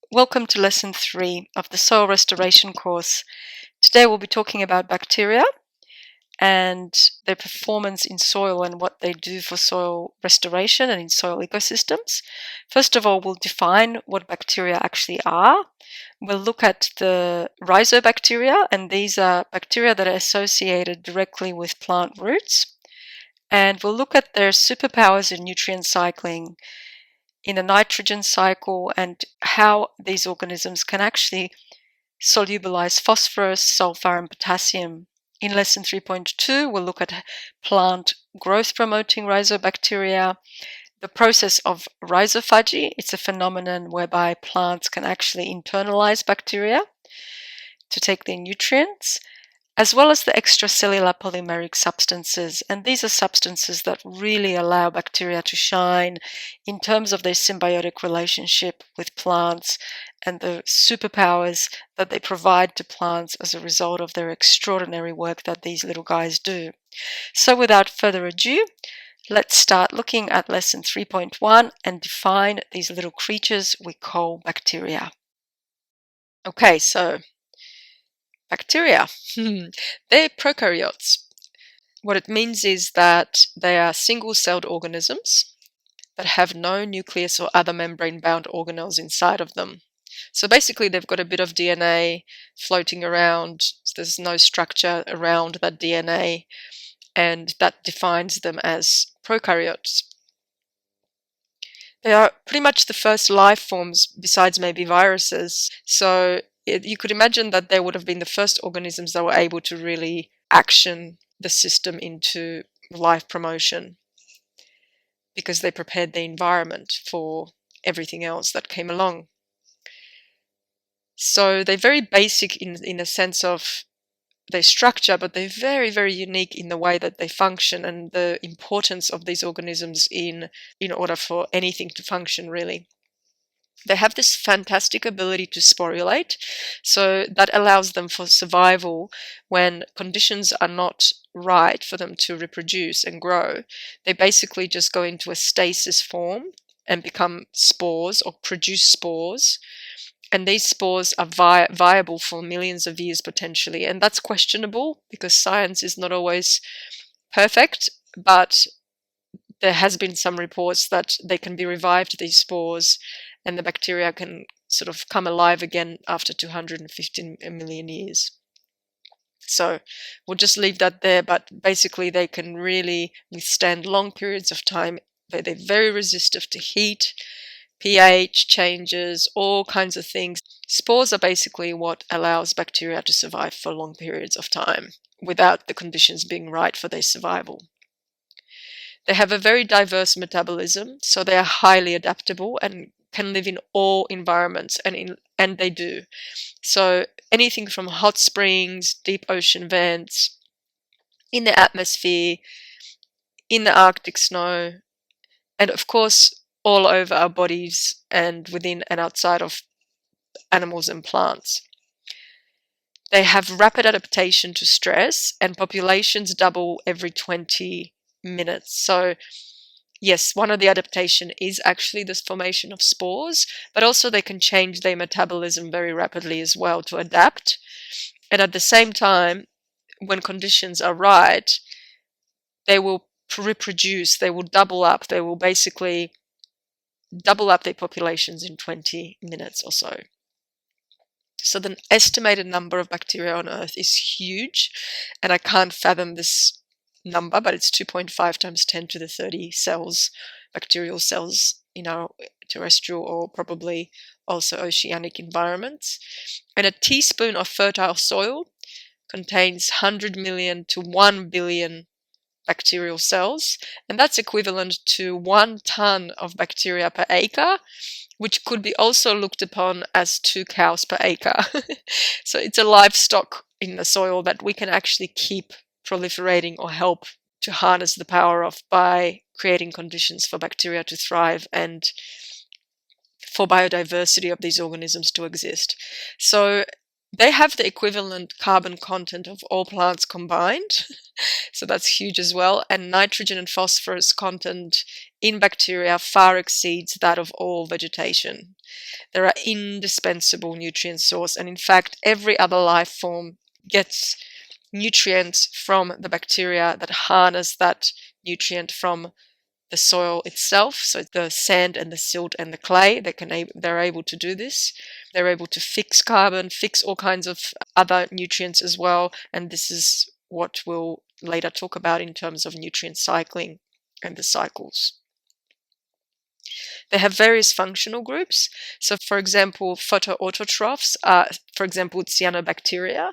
Welcome to Lesson 3 of the Soil Restoration course. Today we'll be talking about bacteria and their performance in soil and what they do for soil restoration and in soil ecosystems. First of all, we'll define what bacteria actually are. We'll look at the rhizobacteria, and these are bacteria that are associated directly with plant roots. And we'll look at their superpowers in nutrient cycling, in the nitrogen cycle, and how these organisms can actually solubilize phosphorus, sulfur, and potassium. In lesson 3.2, we'll look at plant growth promoting rhizobacteria, the process of rhizophagy. It's a phenomenon whereby plants can actually internalize bacteria to take their nutrients, as well as the extracellular polymeric substances. And these are substances that really allow bacteria to shine in terms of their symbiotic relationship with plants and the superpowers that they provide to plants as a result of their extraordinary work that these little guys do. So without further ado, let's start looking at lesson 3.1 and define these little creatures we call bacteria. Okay, so bacteria. They're prokaryotes. What it means is that they are single-celled organisms that have no nucleus or other membrane-bound organelles inside of them. So basically they've got a bit of DNA floating around, so there's no structure around that DNA, and that defines them as prokaryotes. They are pretty much the first life forms besides maybe viruses, so you could imagine that they would have been the first organisms that were able to really action the system into life promotion because they prepared the environment for everything else that came along. So they're very basic in a sense of their structure, but they're very, very unique in the way that they function and the importance of these organisms in order for anything to function, really. They have this fantastic ability to sporulate, so that allows them for survival when conditions are not right for them to reproduce and grow. They basically just go into a stasis form and become spores or produce spores. And these spores are viable for millions of years potentially. And that's questionable because science is not always perfect, but there has been some reports that they can be revived, these spores, and the bacteria can sort of come alive again after 215 million years. So we'll just leave that there, but basically they can really withstand long periods of time. They're very resistant to heat, pH changes, all kinds of things. Spores are basically what allows bacteria to survive for long periods of time without the conditions being right for their survival. They have a very diverse metabolism, so they are highly adaptable and can live in all environments, and they do. So anything from hot springs, deep ocean vents, in the atmosphere, in the Arctic snow, and of course all over our bodies and within and outside of animals and plants. They have rapid adaptation to stress, and populations double every 20 minutes. So yes, one of the adaptation is actually this formation of spores, but also they can change their metabolism very rapidly as well to adapt. And at the same time, when conditions are right, they will reproduce, they will double up, they will basically double up their populations in 20 minutes or so. So the estimated number of bacteria on Earth is huge, and I can't fathom this number, but it's 2.5 times 10 to the 30 cells, bacterial cells in our terrestrial or probably also oceanic environments. And a teaspoon of fertile soil contains 100 million to 1 billion bacterial cells, and that's equivalent to 1 ton of bacteria per acre, which could be also looked upon as 2 cows per acre. So it's a livestock in the soil that we can actually keep proliferating or help to harness the power of by creating conditions for bacteria to thrive and for biodiversity of these organisms to exist. So They have the equivalent carbon content of all plants combined, so that's huge as well. And nitrogen and phosphorus content in bacteria far exceeds that of all vegetation. They're an indispensable nutrient source, and in fact, every other life form gets nutrients from the bacteria that harness that nutrient from the soil itself. So the sand and the silt and the clay, they're able to do this. They're able to fix carbon, fix all kinds of other nutrients as well. And this is what we'll later talk about in terms of nutrient cycling and the cycles. They have various functional groups. So for example, photoautotrophs are, for example, cyanobacteria.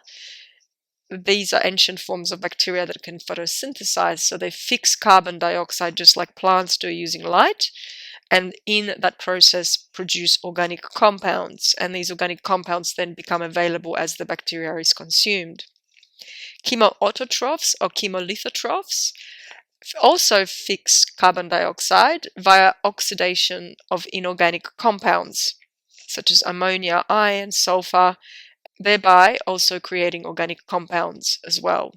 These are ancient forms of bacteria that can photosynthesize, so they fix carbon dioxide just like plants do using light, and in that process produce organic compounds, and these organic compounds then become available as the bacteria is consumed. Chemoautotrophs or chemolithotrophs also fix carbon dioxide via oxidation of inorganic compounds such as ammonia, iron, sulfur, thereby also creating organic compounds as well.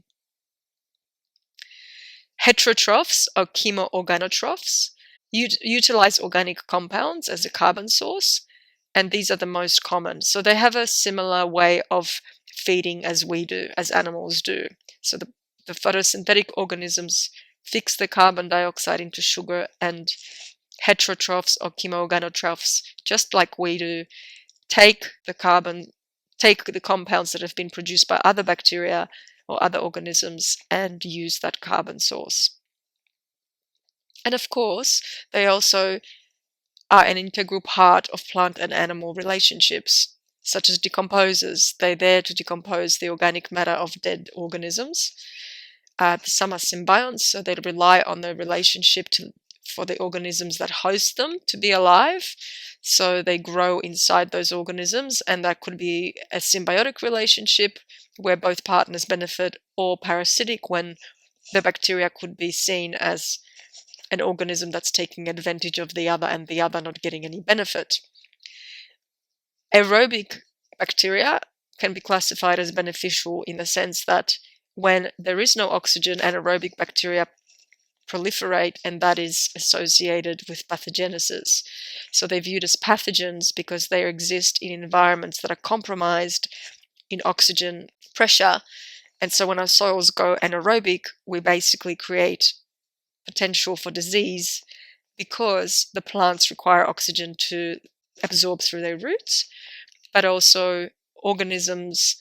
Heterotrophs or chemoorganotrophs utilize organic compounds as a carbon source, and these are the most common. So they have a similar way of feeding as we do, as animals do. So the photosynthetic organisms fix the carbon dioxide into sugar, and heterotrophs or chemoorganotrophs, just like we do, take the compounds that have been produced by other bacteria or other organisms and use that carbon source. And of course, they also are an integral part of plant and animal relationships, such as decomposers. They're there to decompose the organic matter of dead organisms. Some are symbionts, so they rely on the relationship for the organisms that host them to be alive. So they grow inside those organisms, and that could be a symbiotic relationship where both partners benefit, or parasitic, when the bacteria could be seen as an organism that's taking advantage of the other and the other not getting any benefit. Aerobic bacteria can be classified as beneficial in the sense that when there is no oxygen, anaerobic bacteria proliferate, and that is associated with pathogenesis. So they're viewed as pathogens because they exist in environments that are compromised in oxygen pressure. And so when our soils go anaerobic, we basically create potential for disease because the plants require oxygen to absorb through their roots, but also organisms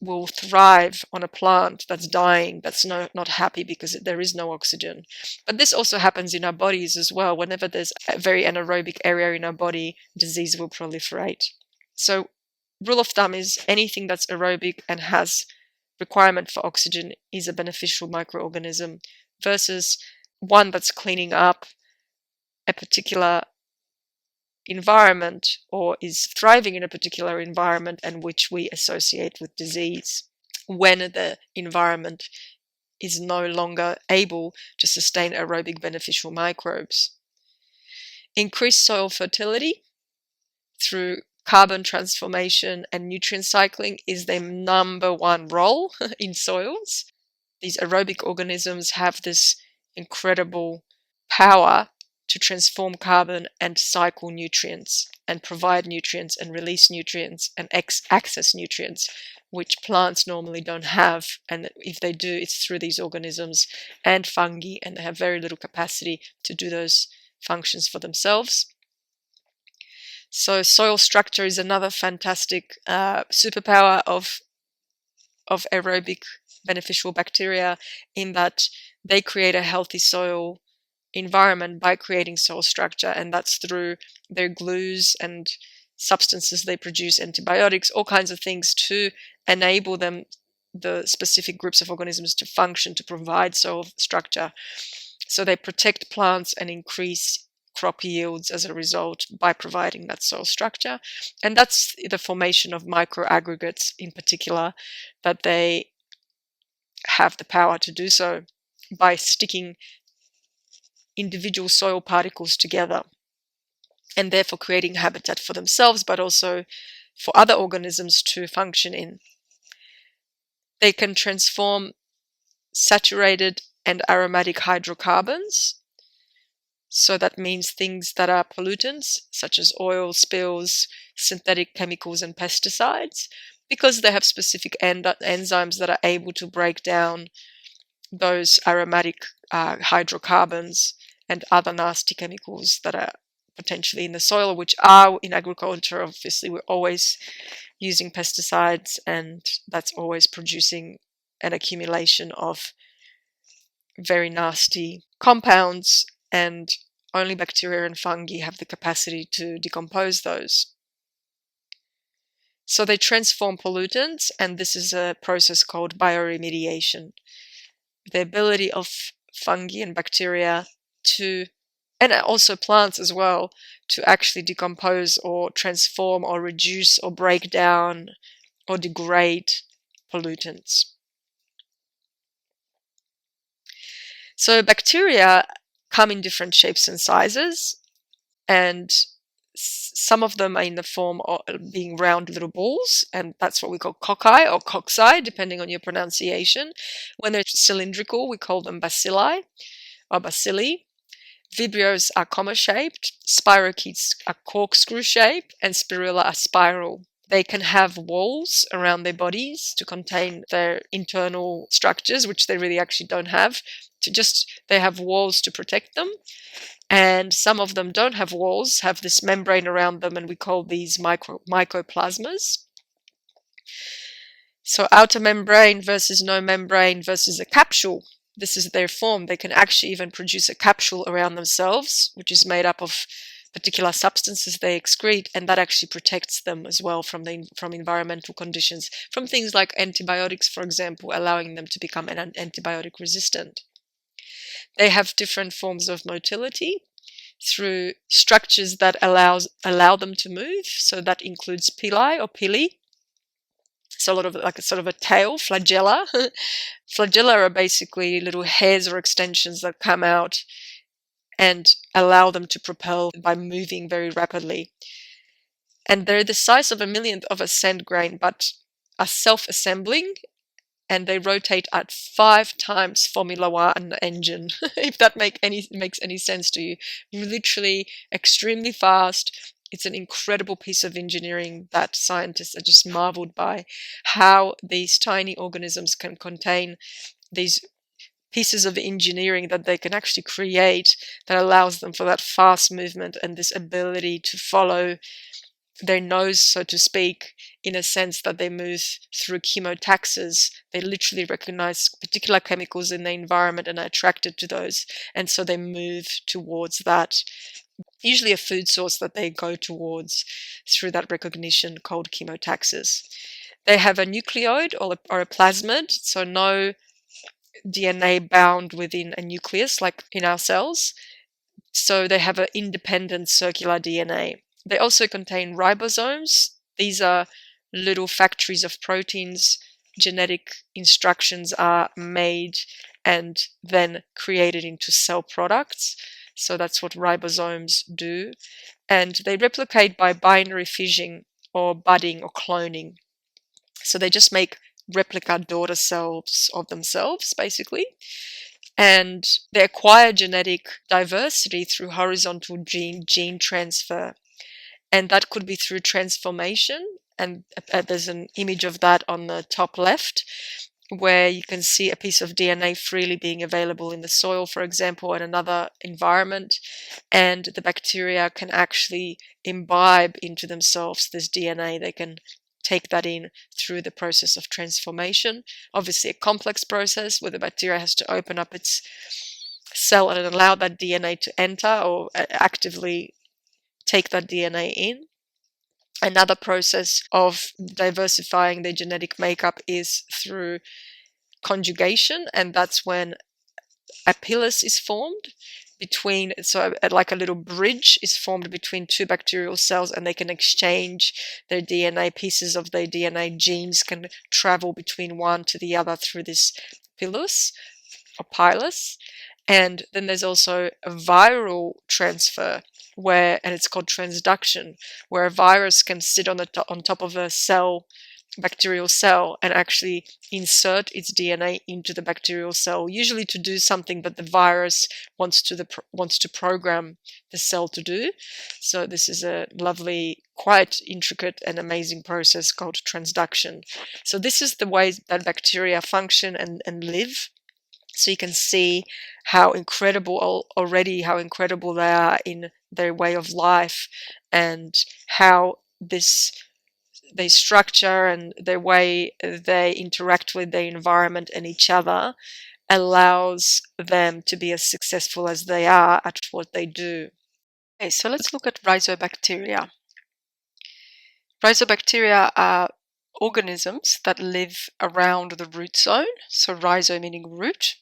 will thrive on a plant that's dying, that's not happy because there is no oxygen. But this also happens in our bodies as well. Whenever there's a very anaerobic area in our body, disease will proliferate. So rule of thumb is anything that's aerobic and has requirement for oxygen is a beneficial microorganism, versus one that's cleaning up a particular environment or is thriving in a particular environment and which we associate with disease when the environment is no longer able to sustain aerobic beneficial microbes. Increased soil fertility through carbon transformation and nutrient cycling is their number one role in soils. These aerobic organisms have this incredible power to transform carbon and cycle nutrients and provide nutrients and release nutrients and access nutrients, which plants normally don't have. And if they do, it's through these organisms and fungi, and they have very little capacity to do those functions for themselves. So soil structure is another fantastic superpower of aerobic beneficial bacteria, in that they create a healthy soil environment by creating soil structure, and that's through their glues and substances they produce, antibiotics, all kinds of things to enable them, the specific groups of organisms, to function, to provide soil structure. So they protect plants and increase crop yields as a result by providing that soil structure. And that's the formation of microaggregates in particular, that they have the power to do so by sticking individual soil particles together and therefore creating habitat for themselves, but also for other organisms to function in. They can transform saturated and aromatic hydrocarbons. So that means things that are pollutants, such as oil spills, synthetic chemicals, and pesticides, because they have specific enzymes that are able to break down those aromatic hydrocarbons and other nasty chemicals that are potentially in the soil, which are in agriculture. Obviously, we're always using pesticides, and that's always producing an accumulation of very nasty compounds, and only bacteria and fungi have the capacity to decompose those. So they transform pollutants, and this is a process called bioremediation. The ability of fungi and bacteria to, and also plants as well, to actually decompose or transform or reduce or break down or degrade pollutants. So bacteria come in different shapes and sizes, and some of them are in the form of being round little balls, and that's what we call cocci or cocci, depending on your pronunciation. When they're cylindrical, we call them bacilli or bacilli. Vibrios are comma-shaped, spirochetes are corkscrew-shaped, and spirilla are spiral. They can have walls around their bodies to contain their internal structures, which they really actually don't have. They have walls to protect them. And some of them don't have walls, have this membrane around them, and we call these mycoplasmas. So outer membrane versus no membrane versus a capsule. This is their form. They can actually even produce a capsule around themselves, which is made up of particular substances they excrete, and that actually protects them as well from environmental conditions, from things like antibiotics, for example, allowing them to become antibiotic resistant. They have different forms of motility through structures that allow them to move. So that includes pili or pili. So a lot of like a sort of a tail, flagella. Flagella are basically little hairs or extensions that come out and allow them to propel by moving very rapidly. And they're the size of a millionth of a sand grain, but are self-assembling, and they rotate at 5 times Formula One engine, if that makes any sense to you. Literally extremely fast. It's an incredible piece of engineering that scientists are just marveled by, how these tiny organisms can contain these pieces of engineering that they can actually create that allows them for that fast movement and this ability to follow their nose, so to speak, in a sense that they move through chemotaxis. They literally recognize particular chemicals in the environment and are attracted to those, and so they move towards that, usually a food source that they go towards through that recognition called chemotaxis. They have a nucleoid or a plasmid, so no DNA bound within a nucleus like in our cells. So they have an independent circular DNA. They also contain ribosomes. These are little factories of proteins. Genetic instructions are made and then created into cell products. So that's what ribosomes do. And they replicate by binary fission or budding or cloning. So they just make replica daughter cells of themselves, basically. And they acquire genetic diversity through horizontal gene transfer. And that could be through transformation. And there's an image of that on the top left, where you can see a piece of DNA freely being available in the soil, for example, in another environment. And the bacteria can actually imbibe into themselves this DNA. They can take that in through the process of transformation. Obviously a complex process where the bacteria has to open up its cell and allow that DNA to enter, or actively take that DNA in. Another process of diversifying their genetic makeup is through conjugation, and that's when a pilus is formed between, so like a little bridge is formed between two bacterial cells, and they can exchange their DNA. Pieces of their DNA genes can travel between one to the other through this pilus or pilus. And then there's also a viral transfer, and it's called transduction, where a virus can sit on top of a cell, bacterial cell, and actually insert its DNA into the bacterial cell, usually to do something that the virus wants to program the cell to do. So this is a lovely, quite intricate and amazing process called transduction. So this is the way that bacteria function and live. So you can see how incredible they are in their way of life, and how they structure and the way they interact with their environment and each other allows them to be as successful as they are at what they do. Okay, so let's look at rhizobacteria. Rhizobacteria are organisms that live around the root zone, so rhizo meaning root,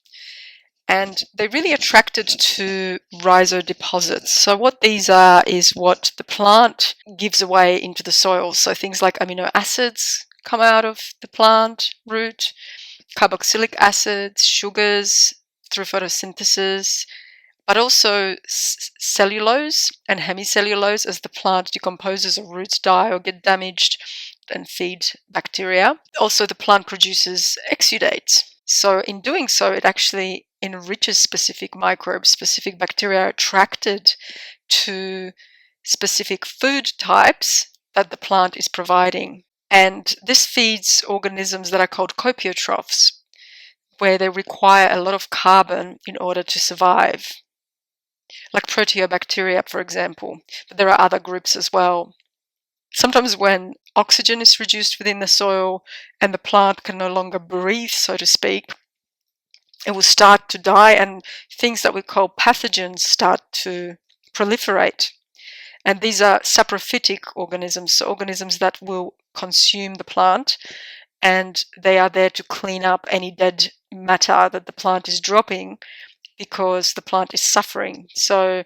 and they're really attracted to rhizodeposits. So what these are is what the plant gives away into the soil. So things like amino acids come out of the plant root, carboxylic acids, sugars through photosynthesis, but also cellulose and hemicellulose as the plant decomposes or roots die or get damaged and feed bacteria. Also, the plant produces exudates. So in doing so, it actually enriches specific microbes, specific bacteria attracted to specific food types that the plant is providing. And this feeds organisms that are called copiotrophs, where they require a lot of carbon in order to survive, like proteobacteria, for example. But there are other groups as well. Sometimes when oxygen is reduced within the soil and the plant can no longer breathe, so to speak, it will start to die, and things that we call pathogens start to proliferate. And these are saprophytic organisms, so organisms that will consume the plant, and they are there to clean up any dead matter that the plant is dropping because the plant is suffering. So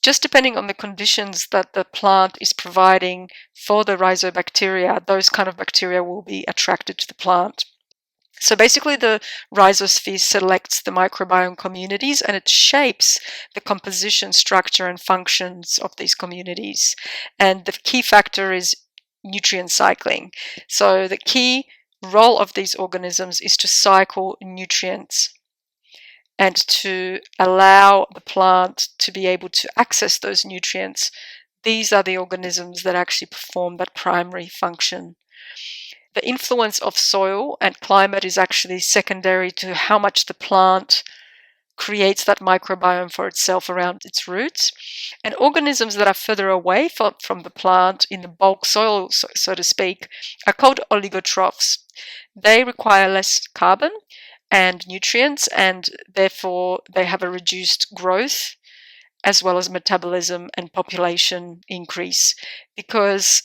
just depending on the conditions that the plant is providing for the rhizobacteria, those kind of bacteria will be attracted to the plant. So basically the rhizosphere selects the microbiome communities, and it shapes the composition, structure and functions of these communities. And the key factor is nutrient cycling. So the key role of these organisms is to cycle nutrients and to allow the plant to be able to access those nutrients. These are the organisms that actually perform that primary function. The influence of soil and climate is actually secondary to how much the plant creates that microbiome for itself around its roots. And organisms that are further away from the plant in the bulk soil, so to speak, are called oligotrophs. They require less carbon and nutrients, and therefore they have a reduced growth as well as metabolism and population increase. Because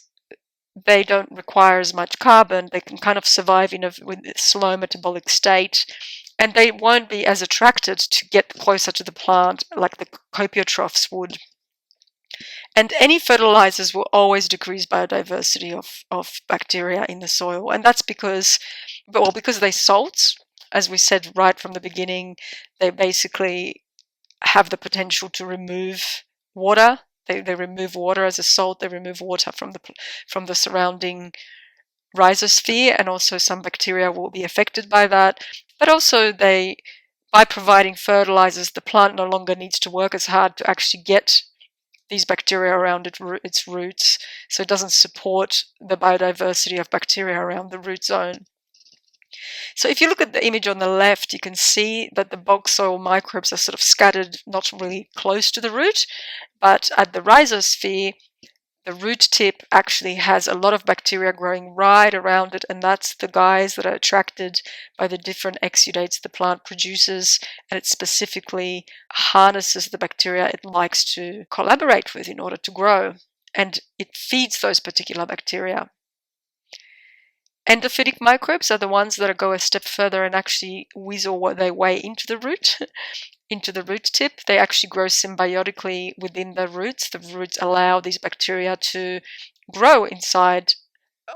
they don't require as much carbon, they can kind of survive with a slow metabolic state, and they won't be as attracted to get closer to the plant like the copiotrophs would. And any fertilizers will always decrease biodiversity of bacteria in the soil, and that's because they salts. As we said right from the beginning, they basically have the potential to remove water. They remove water as a salt. They remove water from the surrounding rhizosphere, and also some bacteria will be affected by that. But also by providing fertilizers, the plant no longer needs to work as hard to actually get these bacteria around its roots, so it doesn't support the biodiversity of bacteria around the root zone. So if you look at the image on the left, you can see that the bulk soil microbes are sort of scattered, not really close to the root, but at the rhizosphere, the root tip actually has a lot of bacteria growing right around it, and that's the guys that are attracted by the different exudates the plant produces, and it specifically harnesses the bacteria it likes to collaborate with in order to grow, and it feeds those particular bacteria. Endophytic microbes are the ones that go a step further and actually weasel their way into the root, into the root tip. They actually grow symbiotically within the roots. The roots allow these bacteria to grow inside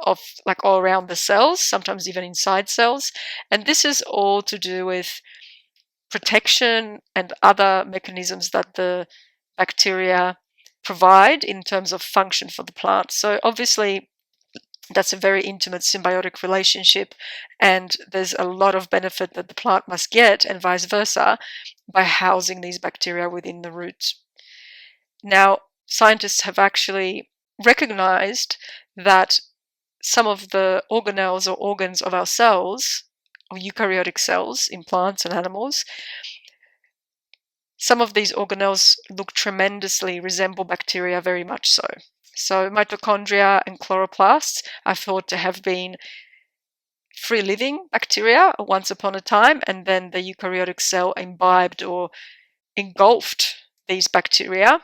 of, like, all around the cells, sometimes even inside cells. And this is all to do with protection and other mechanisms that the bacteria provide in terms of function for the plant. So obviously that's a very intimate symbiotic relationship, and there's a lot of benefit that the plant must get, and vice versa, by housing these bacteria within the roots. Now, scientists have actually recognized that some of the organelles or organs of our cells, or eukaryotic cells in plants and animals, some of these organelles look tremendously resemble bacteria, very much so. So mitochondria and chloroplasts are thought to have been free-living bacteria once upon a time, and then the eukaryotic cell imbibed or engulfed these bacteria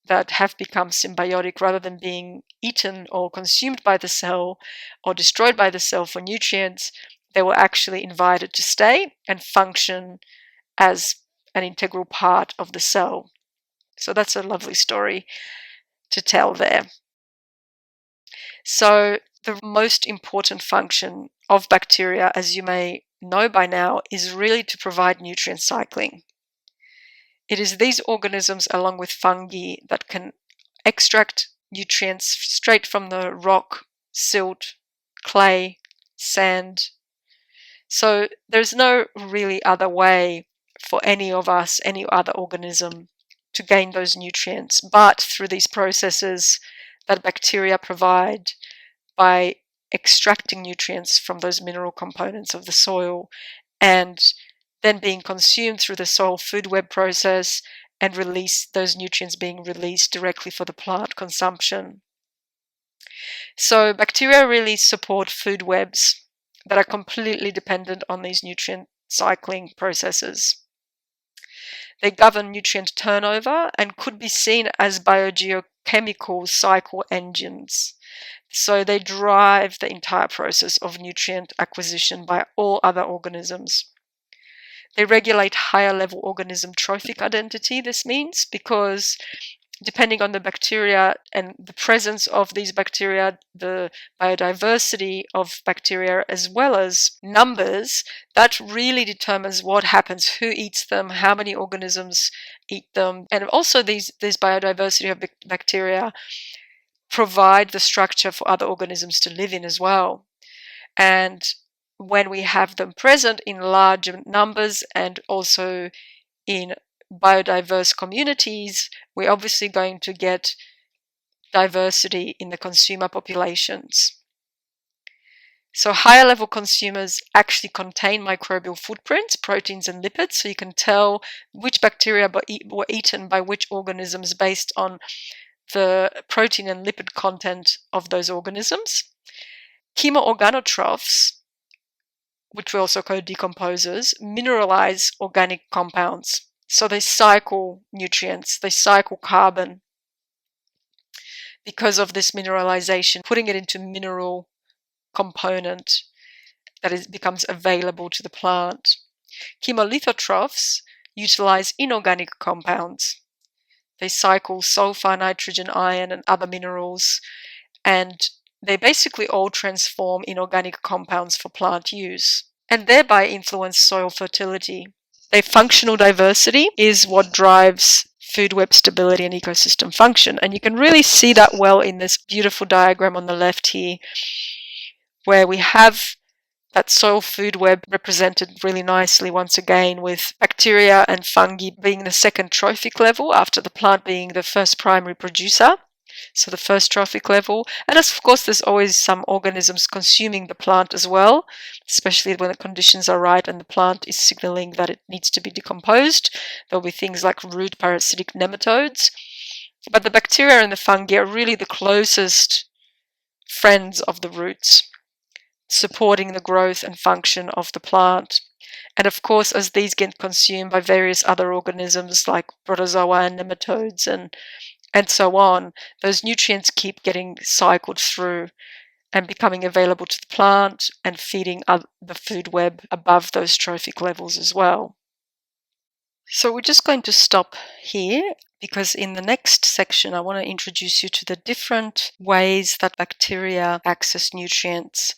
that have become symbiotic. Rather than being eaten or consumed by the cell or destroyed by the cell for nutrients, they were actually invited to stay and function as an integral part of the cell. So that's a lovely story to tell there. So the most important function of bacteria, as you may know by now, is really to provide nutrient cycling. It is these organisms, along with fungi, that can extract nutrients straight from the rock, silt, clay, sand. So there's no really other way for any of us, any other organism, to gain those nutrients, but through these processes that bacteria provide by extracting nutrients from those mineral components of the soil and then being consumed through the soil food web process, and those nutrients being released directly for the plant consumption. So bacteria really support food webs that are completely dependent on these nutrient cycling processes. They govern nutrient turnover and could be seen as biogeochemical cycle engines. So they drive the entire process of nutrient acquisition by all other organisms. They regulate higher level organism trophic identity. This means because depending on the bacteria and the presence of these bacteria, the biodiversity of bacteria, as well as numbers, that really determines what happens, who eats them, how many organisms eat them. And also these biodiversity of bacteria provide the structure for other organisms to live in as well. And when we have them present in large numbers and also in biodiverse communities, we're obviously going to get diversity in the consumer populations. So higher level consumers actually contain microbial footprints, proteins and lipids, so you can tell which bacteria were eaten by which organisms based on the protein and lipid content of those organisms. Chemoorganotrophs, which we also call decomposers, mineralize organic compounds. So they cycle nutrients, they cycle carbon because of this mineralization, putting it into mineral component that becomes available to the plant. Chemolithotrophs utilize inorganic compounds. They cycle sulfur, nitrogen, iron, and other minerals, and they basically all transform inorganic compounds for plant use and thereby influence soil fertility. Their functional diversity is what drives food web stability and ecosystem function. And you can really see that well in this beautiful diagram on the left here, where we have that soil food web represented really nicely once again, with bacteria and fungi being the second trophic level after the plant being the first primary producer. So the first trophic level. And of course, there's always some organisms consuming the plant as well, especially when the conditions are right and the plant is signaling that it needs to be decomposed. There'll be things like root parasitic nematodes. But the bacteria and the fungi are really the closest friends of the roots, supporting the growth and function of the plant. And of course, as these get consumed by various other organisms like protozoa and nematodes and so on, those nutrients keep getting cycled through and becoming available to the plant and feeding the food web above those trophic levels as well. So we're just going to stop here, because in the next section I want to introduce you to the different ways that bacteria access nutrients.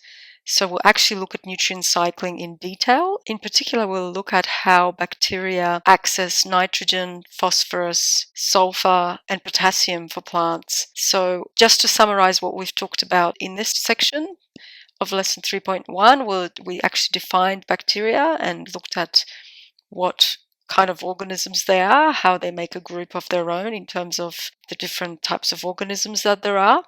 So we'll actually look at nutrient cycling in detail. In particular, we'll look at how bacteria access nitrogen, phosphorus, sulfur, and potassium for plants. So just to summarize what we've talked about in this section of lesson 3.1, we actually defined bacteria and looked at what kind of organisms they are, how they make a group of their own in terms of the different types of organisms that there are.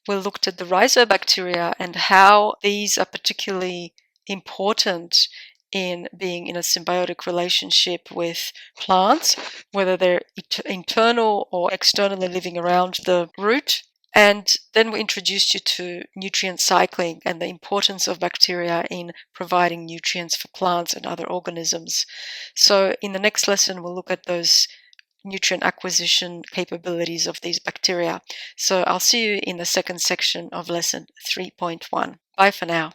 We looked at the rhizobacteria and how these are particularly important in being in a symbiotic relationship with plants, whether they're internal or externally living around the root. And then we introduced you to nutrient cycling and the importance of bacteria in providing nutrients for plants and other organisms. So in the next lesson, we'll look at those nutrient acquisition capabilities of these bacteria. So I'll see you in the second section of lesson 3.1. Bye for now.